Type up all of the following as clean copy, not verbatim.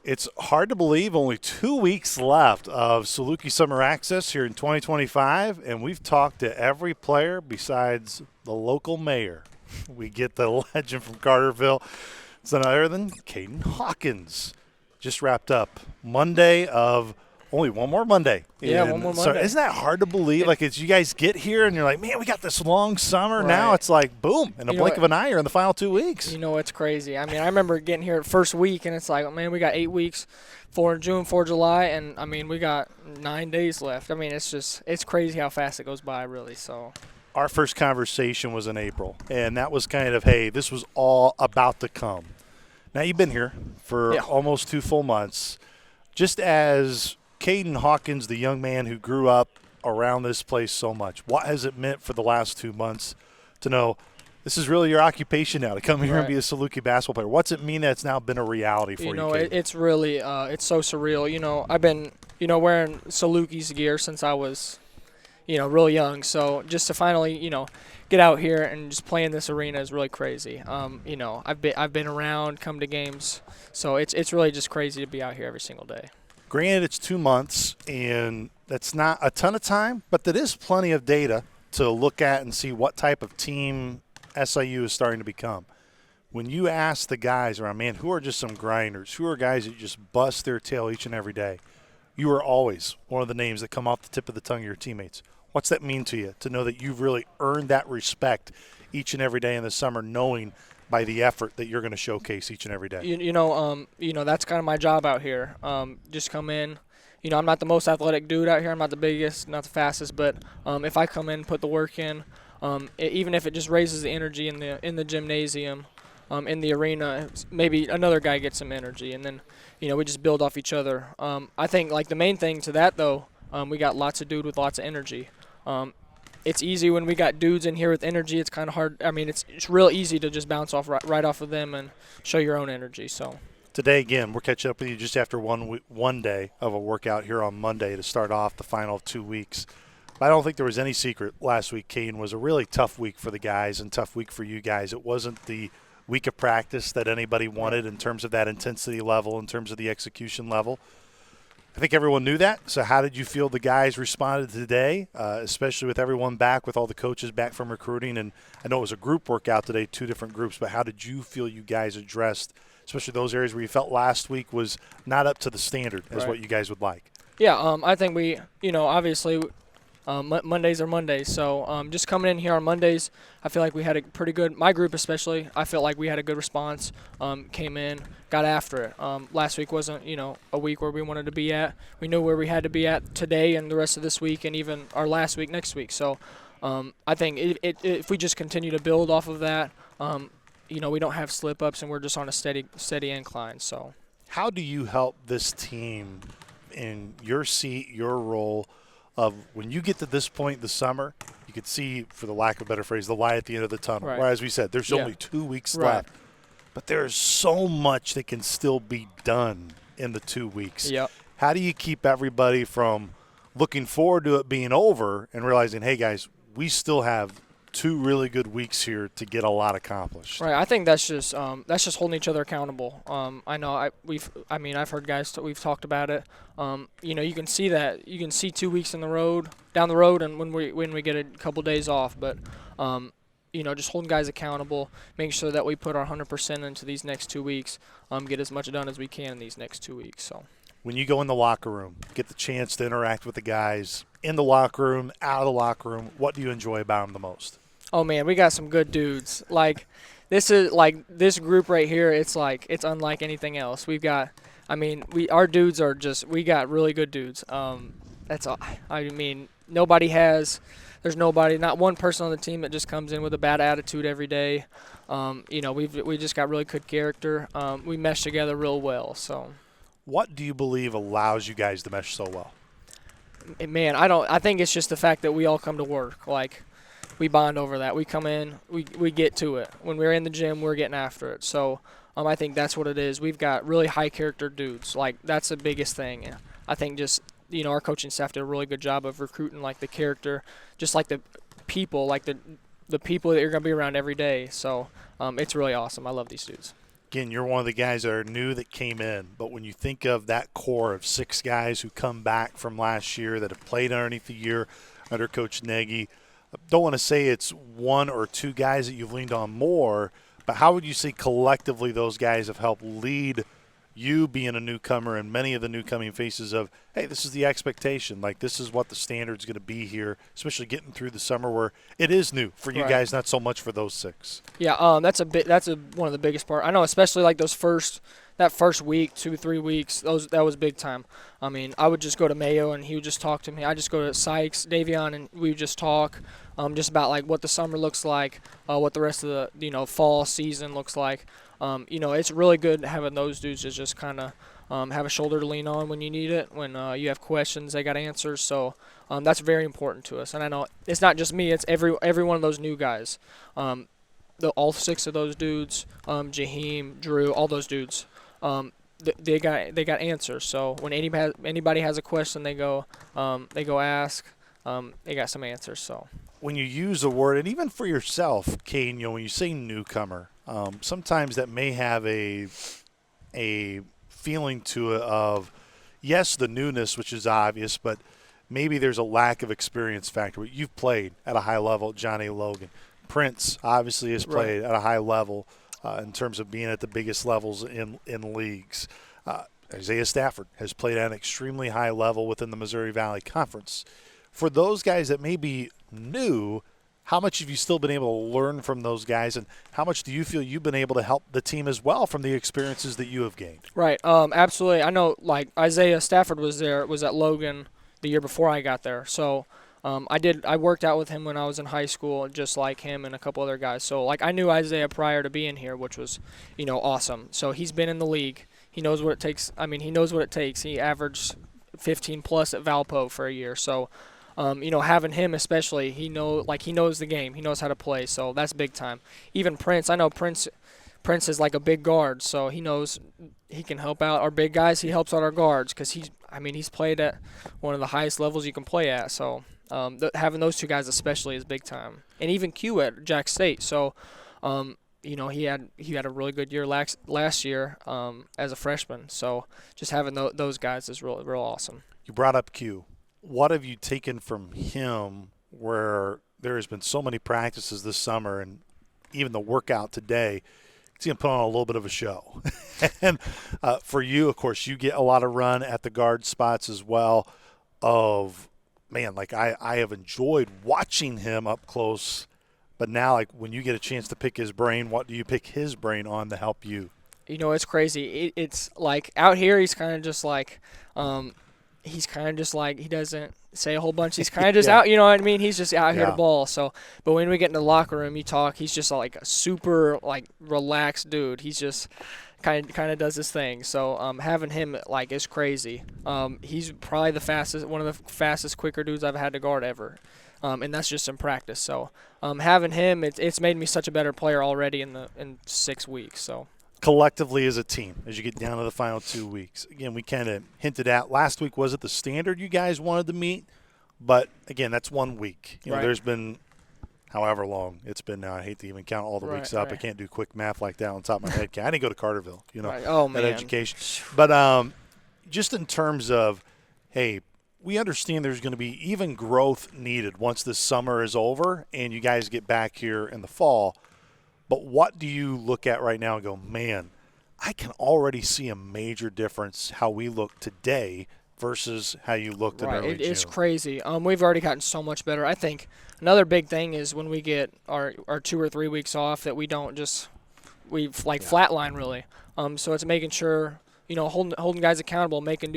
It's hard to believe only 2 weeks left of Saluki Summer Access here in 2025, and we've talked to every player besides the local mayor. We get the legend from Carterville. It's none other than Caden Hawkins. Just wrapped up Monday of only one more Monday. Yeah, one more Monday. So isn't that hard to believe? Like, as you guys get here and you're like, man, we got this long summer. Right. Now it's like, boom, in a blink of an eye, you're in the final 2 weeks. You know, it's crazy. I mean, I remember getting here first week, and it's like, oh, man, we got 8 weeks, 4 in June, 4 July, and, I mean, we got 9 days left. I mean, it's crazy how fast it goes by, really, so. Our first conversation was in April, and that was kind of, hey, this was all about to come. Now, you've been here for almost 2 full months. Just as Caden Hawkins, the young man who grew up around this place so much, what has it meant for the last 2 months to know this is really your occupation now, to come here and be a Saluki basketball player? What's it mean that it's now been a reality for you, Caden? It's really it's so surreal. You know, I've been, wearing Saluki's gear since I was, real young. So just to finally, get out here and just play in this arena is really crazy. I've been around, come to games, so it's really just crazy to be out here every single day. Granted, it's 2 months, and that's not a ton of time, but that is plenty of data to look at and see what type of team SIU is starting to become. When you ask the guys around, man, who are just some grinders, who are guys that just bust their tail each and every day, you are always one of the names that come off the tip of the tongue of your teammates. What's that mean to you, to know that you've really earned that respect each and every day in the summer, knowing by the effort that you're going to showcase each and every day? That's kind of my job out here. Just come in. I'm not the most athletic dude out here. I'm not the biggest, not the fastest, but if I come in, put the work in, even if it just raises the energy in the gymnasium, in the arena, maybe another guy gets some energy, and then we just build off each other. I think like the main thing to that though, we got lots of dude with lots of energy. It's easy when we got dudes in here with energy. It's kind of hard. I mean, it's real easy to just bounce off right off of them and show your own energy. So today, again, we're catching up with you just after one day of a workout here on Monday to start off the final 2 weeks. But I don't think there was any secret last week. Caden, was a really tough week for the guys and tough week for you guys. It wasn't the week of practice that anybody wanted in terms of that intensity level, in terms of the execution level. I think everyone knew that. So how did you feel the guys responded today, especially with everyone back, with all the coaches back from recruiting? And I know it was a group workout today, 2 different groups, but how did you feel you guys addressed, especially those areas where you felt last week was not up to the standard as what you guys would like? Yeah, I think we, obviously Mondays are Mondays. So just coming in here on Mondays, I feel like we had a pretty good, my group especially, I felt like we had a good response, came in, got after it. Last week wasn't, a week where we wanted to be at. We knew where we had to be at today and the rest of this week and even our last week next week. So I think if we just continue to build off of that, we don't have slip-ups and we're just on a steady incline. So how do you help this team in your seat, your role, of when you get to this point in the summer, you could see, for the lack of a better phrase, the light at the end of the tunnel. Right. Whereas we said, there's only 2 weeks left. But there's so much that can still be done in the 2 weeks. Yep. How do you keep everybody from looking forward to it being over and realizing, hey, guys, we still have 2 really good weeks here to get a lot accomplished? Right. I think that's just holding each other accountable. I know I've heard guys we've talked about it. You can see that. You can see 2 weeks down the road, and when we get a couple days off. But just holding guys accountable, making sure that we put our 100% into these next 2 weeks, get as much done as we can in these next 2 weeks. So when you go in the locker room, get the chance to interact with the guys in the locker room, out of the locker room, what do you enjoy about them the most? Oh man, we got some good dudes. Like this group right here, it's unlike anything else. We've got, our dudes are we got really good dudes. That's all. There's nobody, not one person on the team that just comes in with a bad attitude every day. We just got really good character. We mesh together real well. So, what do you believe allows you guys to mesh so well? Man, I think it's just the fact that we all come to work. Like, we bond over that. We come in, we get to it. When we're in the gym, we're getting after it. So I think that's what it is. We've got really high character dudes. Like, that's the biggest thing. I think just, our coaching staff did a really good job of recruiting, like, the character, just like the people, like the people that you're going to be around every day. So it's really awesome. I love these dudes. Again, you're one of the guys that are new that came in, but when you think of that core of 6 guys who come back from last year that have played underneath the year under Coach Nagy, I don't want to say it's 1 or 2 guys that you've leaned on more, but how would you say collectively those guys have helped lead you being a newcomer and many of the newcoming faces of, hey, this is the expectation. Like, this is what the standard's going to be here, especially getting through the summer where it is new for you guys, not so much for those 6. Yeah, that's one of the biggest part. I know, especially like that first week, 2-3 weeks, that was big time. I mean, I would just go to Mayo and he would just talk to me. I just go to Sykes, Davion, and we would just talk just about like what the summer looks like, what the rest of the fall season looks like. It's really good having those dudes to just kind of have a shoulder to lean on when you need it. When you have questions, they got answers. So that's very important to us. And I know it's not just me; it's every one of those new guys. All 6 of those dudes, Jaheim, Drew, all those dudes, they got answers. So when anybody has a question, they go ask. They got some answers. So when you use the word, and even for yourself, Caden, when you say newcomer, sometimes that may have a feeling to it of, yes, the newness, which is obvious, but maybe there's a lack of experience factor. You've played at a high level, John A. Logan. Prince obviously has played at a high level in terms of being at the biggest levels in leagues. Isaiah Stafford has played at an extremely high level within the Missouri Valley Conference. For those guys that may be new, how much have you still been able to learn from those guys, and how much do you feel you've been able to help the team as well from the experiences that you have gained? Right. Absolutely. I know, like, Isaiah Stafford was at Logan the year before I got there. So I worked out with him when I was in high school, just like him and a couple other guys. So, like, I knew Isaiah prior to being here, which was, awesome. So he's been in the league. He knows what it takes. I mean, he knows what it takes. He averaged 15-plus at Valpo for a year. So, having him especially, he knows the game. He knows how to play, so that's big time. Even Prince, I know Prince is like a big guard, so he knows he can help out our big guys. He helps out our guards because he's played at one of the highest levels you can play at. So having those 2 guys especially is big time. And even Q at Jack State. So he had a really good year last year as a freshman. So just having those guys is real awesome. You brought up Q. What have you taken from him where there has been so many practices this summer and even the workout today? He's going to put on a little bit of a show. And for you, of course, you get a lot of run at the guard spots as well. I have enjoyed watching him up close. But now, like, when you get a chance to pick his brain, what do you pick his brain on to help you? It's crazy. It's like out here he's kind of just like he doesn't say a whole bunch. He's kind of just out, you know what I mean? He's just out here to ball. So, but when we get in the locker room, you talk. He's just like a super relaxed dude. He's just kind of does his thing. So having him is crazy. He's probably one of the fastest, quicker dudes I've had to guard ever. And that's just in practice. So having him, it's made me such a better player already in 6 weeks. So. Collectively as a team, as you get down to the final 2 weeks, again, we kind of hinted at last week, was it the standard you guys wanted to meet? But again, that's 1 week. There's been however long it's been now. I hate to even count all the weeks up. I can't do quick math like that on top of my head. I didn't go to Carterville, that education. But just in terms of, hey, we understand there's going to be even growth needed once this summer is over and you guys get back here in the fall. But what do you look at right now and go, man, I can already see a major difference how we look today versus how you looked in early June? It's crazy. We've already gotten so much better. I think another big thing is when we get our 2 or 3 weeks off that we don't flatline really. So it's making sure, holding guys accountable, making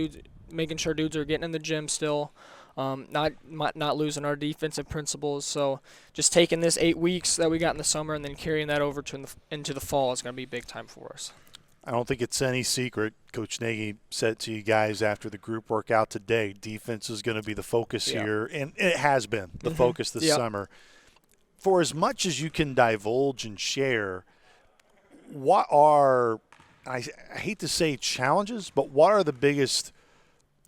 sure dudes are getting in the gym still. Not losing our defensive principles. So just taking this 8 weeks that we got in the summer and then carrying that over into the fall is going to be big time for us. I don't think it's any secret. Coach Nagy said to you guys after the group workout today, defense is going to be the focus here, and it has been the focus this summer. For as much as you can divulge and share, what are, I hate to say challenges, but what are the biggest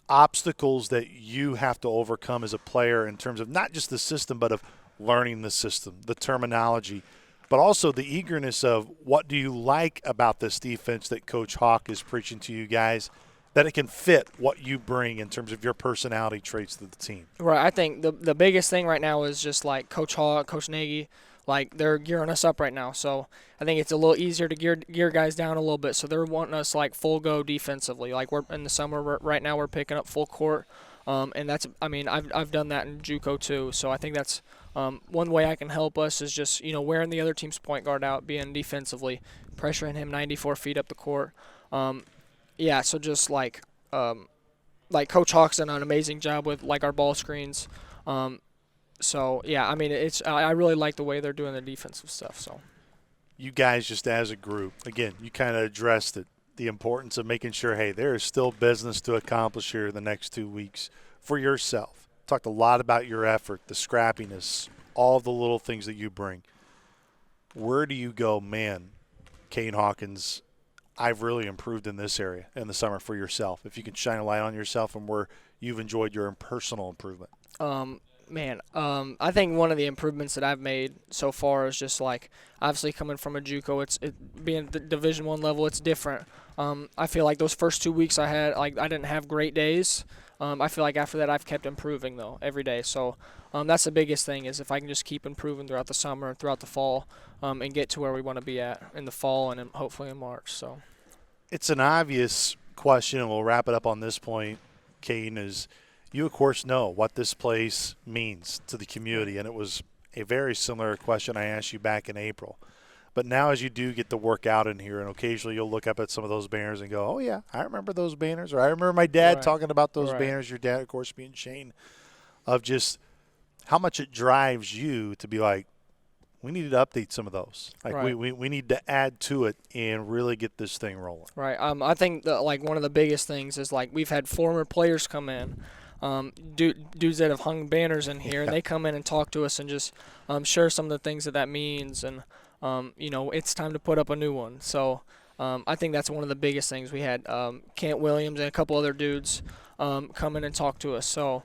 obstacles that you have to overcome as a player in terms of not just the system, but of learning the system, the terminology, but but also the eagerness of what do you like about this defense that Coach Hawk is preaching to you guys, that it can fit what you bring in terms of your personality traits to the team. Right. I think the biggest thing right now is just like Coach Hawk, Coach Nagy, like they're gearing us up right now. So I think it's a little easier to gear guys down a little bit. So they're wanting us like full go defensively. Like we're in the summer right now, we're picking up full court, and that's I've done that in JUCO too. So I think that's one way I can help us is just wearing the other team's point guard out, being defensively, pressuring him 94 feet up the court. Yeah. So just like Coach Hawk's done an amazing job with like our ball screens. So yeah, I mean I really like the way they're doing the defensive stuff. So you guys just as a group, again, you kind of addressed it, the importance of making sure, hey, there is still business to accomplish here the next 2 weeks for yourself. Talked a lot about your effort, the scrappiness, all the little things that you bring. Where do you go, man, Caden Hawkins, I've really improved in this area in the summer for yourself, if you can shine a light on yourself and where you've enjoyed your personal improvement? I think one of the improvements that I've made so far is just like obviously coming from a JUCO, being the Division I level, it's different. I feel like those first 2 weeks I didn't have great days. I feel like after that I've kept improving though every day. So that's the biggest thing is if I can just keep improving throughout the summer and throughout the fall, and get to where we want to be at in the fall and hopefully in March. So it's an obvious question, and we'll wrap it up on this point, Caden, is you, of course, know what this place means to the community, and it was a very similar question I asked you back in April. But now as you do get to work out in here, and occasionally you'll look up at some of those banners and go, oh, yeah, I remember those banners, or I remember my dad talking about those banners, your dad, of course, being Shane, of just how much it drives you to be like, we need to update some of those. Like we need to add to it and really get this thing rolling. Right. I think one of the biggest things is like we've had former players come in, dudes that have hung banners in here, and they come in and talk to us and just share some of the things that means, and it's time to put up a new one. So I think that's one of the biggest things. We had Kent Williams and a couple other dudes come in and talk to us. So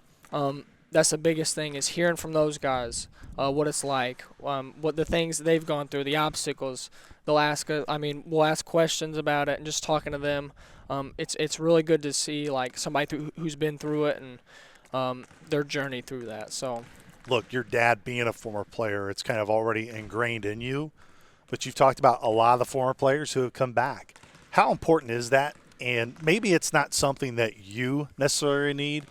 that's the biggest thing is hearing from those guys what it's like, what the things that they've gone through, the obstacles. They'll ask us. We'll ask questions about it and just talking to them. It's really good to see like somebody who's been through it and their journey through that. So, look, your dad being a former player, it's kind of already ingrained in you. But you've talked about a lot of the former players who have come back. How important is that? And maybe it's not something that you necessarily need,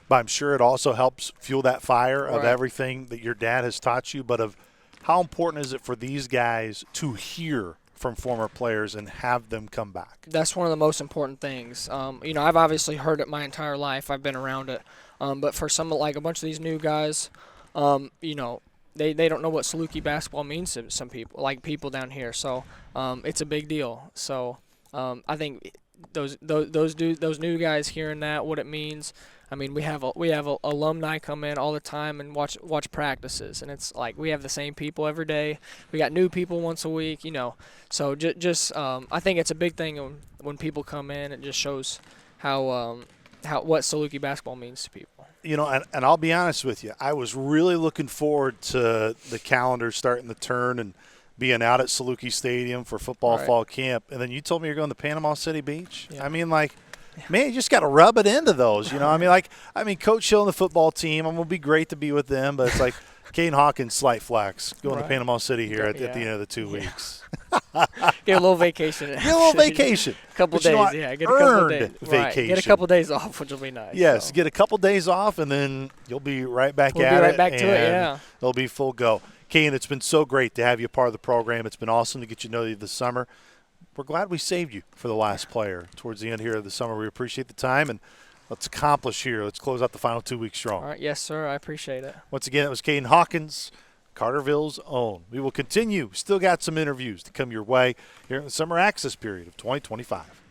but I'm sure it also helps fuel that fire of everything that your dad has taught you. But of how important is it for these guys to hear from former players and have them come back? That's one of the most important things. I've obviously heard it my entire life. I've been around it. But for some, like a bunch of these new guys, they don't know what Saluki basketball means to some people, like people down here. So it's a big deal. So I think those new guys hearing that, what it means. We have alumni come in all the time and watch practices, and it's like we have the same people every day. We got new people once a week, So just I think it's a big thing when people come in. It just shows how what Saluki basketball means to people. And I'll be honest with you, I was really looking forward to the calendar starting to turn and being out at Saluki Stadium for football fall camp, and then you told me you're going to Panama City Beach. Yeah. Man, you just got to rub it into those, Coach Hill and the football team, I'm going to be great to be with them, but it's like Caden Hawkins, slight flex, going to Panama City here at the end of the 2 weeks. Get a little vacation. Get a little vacation. A couple days, get a couple days. Vacation. Get a couple days off, which will be nice. Yes, get a couple days off, and then you'll be right back we'll at be it. Right back to it, yeah. It'll be full go. Caden, it's been so great to have you a part of the program. It's been awesome to get to know you this summer. We're glad we saved you for the last player towards the end here of the summer. We appreciate the time, and let's accomplish here. Let's close out the final 2 weeks strong. All right, yes, sir. I appreciate it. Once again, it was Caden Hawkins, Carterville's own. We will continue. Still got some interviews to come your way here in the summer access period of 2025.